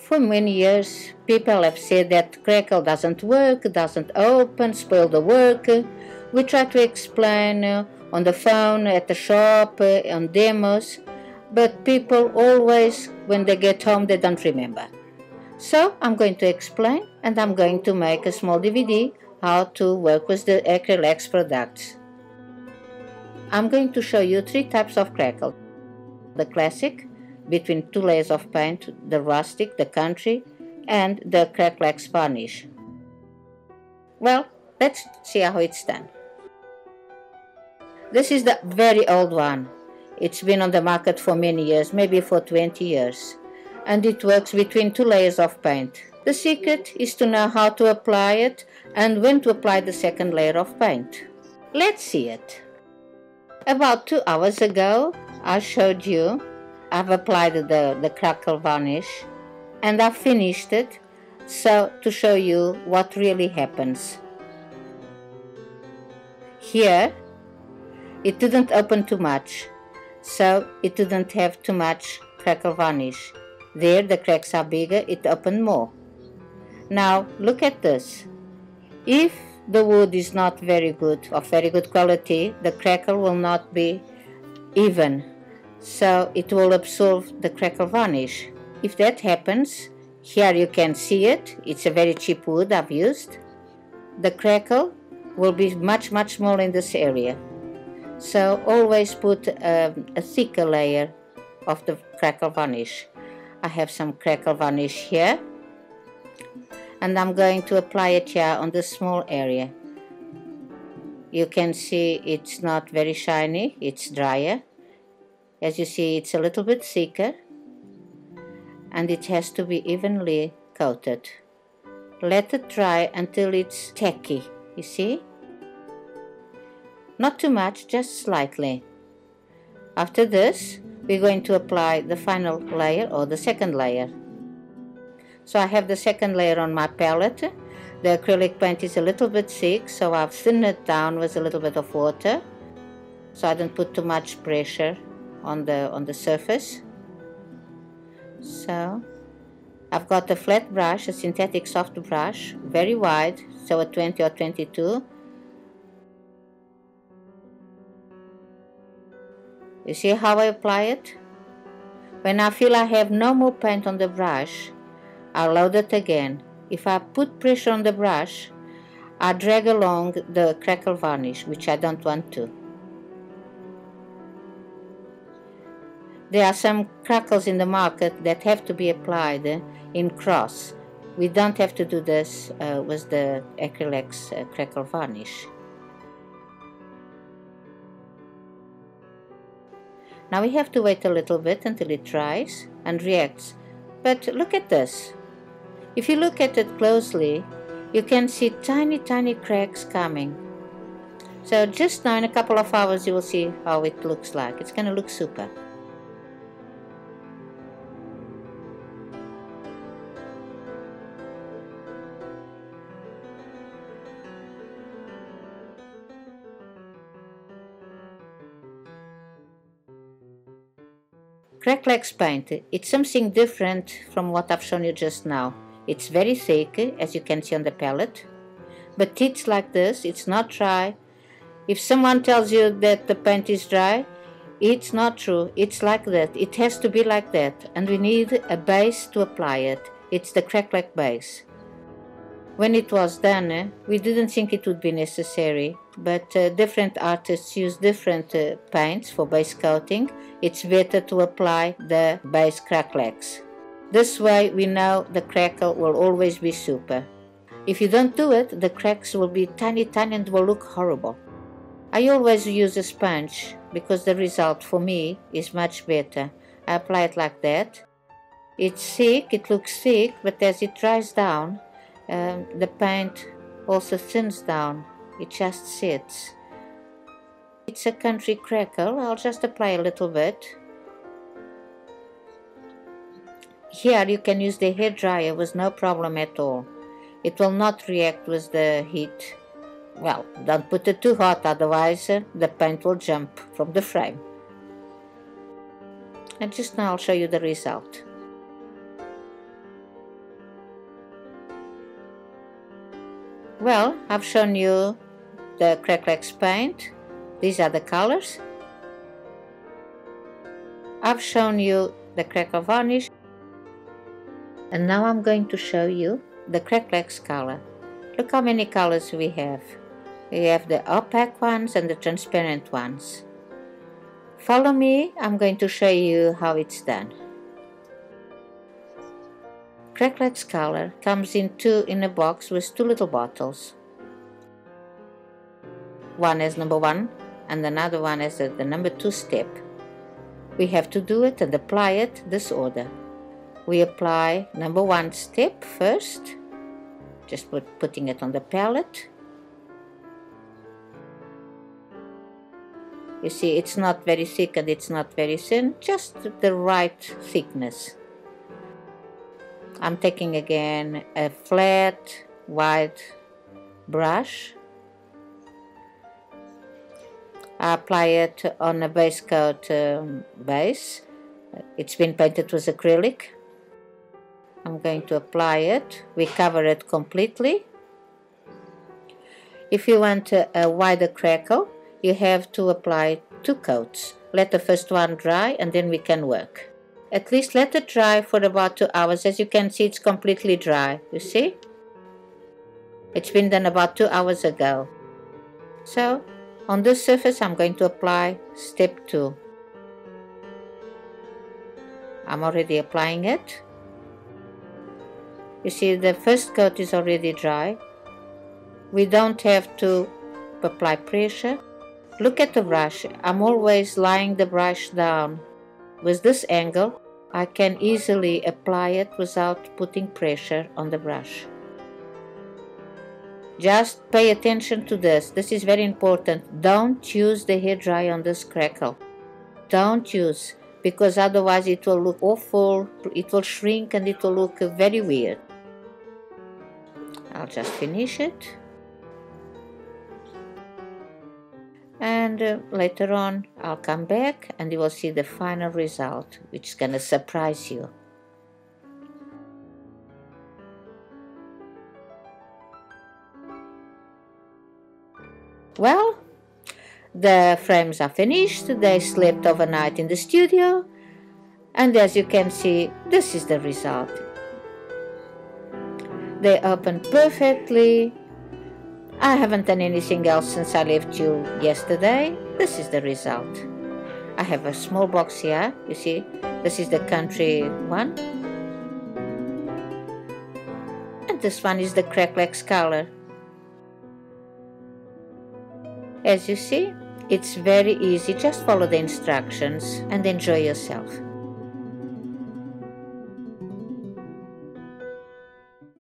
For many years, people have said that Crackle doesn't work, doesn't open, spoil the work. We try to explain on the phone, at the shop, on demos, but people always, when they get home, they don't remember. So I'm going to explain, and I'm going to make a small DVD how to work with the Acrylex products. I'm going to show you 3 types of Crackle. The classic, between 2 layers of paint, the rustic, the country, and the Crackle Varnish. Well, let's see how it's done. This is the very old one. It's been on the market for many years, maybe for 20 years. And it works between 2 layers of paint. The secret is to know how to apply it and when to apply the second layer of paint. Let's see it. About 2 hours ago, I showed you I've applied the Crackle Varnish and I've finished it to show you what really happens. Here, it didn't open too much, so it didn't have too much Crackle Varnish. There, the cracks are bigger, it opened more. Now, look at this. If the wood is not very good, of very good quality, the crackle will not be even, so it will absorb the Crackle Varnish. If that happens, here you can see it, it's a very cheap wood I've used. The crackle will be much smaller in this area. So always put a thicker layer of the Crackle Varnish. I have some Crackle Varnish here, and I'm going to apply it here on this small area. You can see it's not very shiny, it's drier. As you see, it's a little bit thicker, and it has to be evenly coated. Let it dry until it's tacky, you see? Not too much, just slightly. After this, we're going to apply the final layer or the second layer. So I have the second layer on my palette. The acrylic paint is a little bit thick, so I've thinned it down with a little bit of water, so I don't put too much pressure on the surface. So I've got a flat brush, a synthetic soft brush, very wide, so a 20 or 22. You see how I apply it? When I feel I have no more paint on the brush, I'll load it again. If I put pressure on the brush, I drag along the Crackle Varnish, which I don't want to. There are some crackles in the market that have to be applied in cross. We don't have to do this with the Acrylex Crackle Varnish. Now we have to wait a little bit until it dries and reacts. But look at this. If you look at it closely, you can see tiny cracks coming. So just now in a couple of hours you will see how it looks like. It's going to look super. Crackle paint, it's something different from what I've shown you just now. It's very thick, as you can see on the palette, but it's like this, it's not dry. If someone tells you that the paint is dry, it's not true, it's like that, it has to be like that, and we need a base to apply it. It's the Crackle Base. When it was done, we didn't think it would be necessary, but different artists use different paints for base coating. It's better to apply the base Cracklex. This way we know the crackle will always be super. If you don't do it, the cracks will be tiny and will look horrible. I always use a sponge because the result for me is much better. I apply it like that. It's thick, it looks thick, but as it dries down, the paint also thins down. It just sits. It's a country crackle. I'll just apply a little bit. Here you can use the hairdryer with no problem at all. It will not react with the heat. Well, don't put it too hot, otherwise the paint will jump from the frame. And just now I'll show you the result. Well, I've shown you the Crackle paint. These are the colors. I've shown you the Crackle Varnish. And now I'm going to show you the Crackle color. Look how many colors we have. We have the opaque ones and the transparent ones. Follow me, I'm going to show you how it's done. Crackle color comes in a box with two little bottles. One is number 1 and another one is the number 2 step. We have to do it and apply it this order. We apply number 1 step first, just putting it on the palette. You see, it's not very thick and it's not very thin, just the right thickness. I'm taking again a flat, wide brush. I apply it on a base coat base. It's been painted with acrylic. I'm going to apply it. We cover it completely. If you want a wider crackle, you have to apply 2 coats. Let the first one dry and then we can work. At least let it dry for about 2 hours. As you can see, it's completely dry. You see? It's been done about 2 hours ago. So, on this surface, I'm going to apply step 2. I'm already applying it. You see, the first coat is already dry. We don't have to apply pressure. Look at the brush. I'm always laying the brush down. With this angle, I can easily apply it without putting pressure on the brush. Just pay attention to this. This is very important. Don't use the hair dryer on this crackle. Don't use, because otherwise it will look awful, it will shrink and it will look very weird. I'll just finish it. And later on I'll come back and you will see the final result, which is going to surprise you. Well, the frames are finished. They slept overnight in the studio, and as you can see, this is the result. They open perfectly. I haven't done anything else since I left you yesterday. This is the result. I have a small box here, you see. This is the country one. And this one is the Crackle color. As you see, it's very easy. Just follow the instructions and enjoy yourself.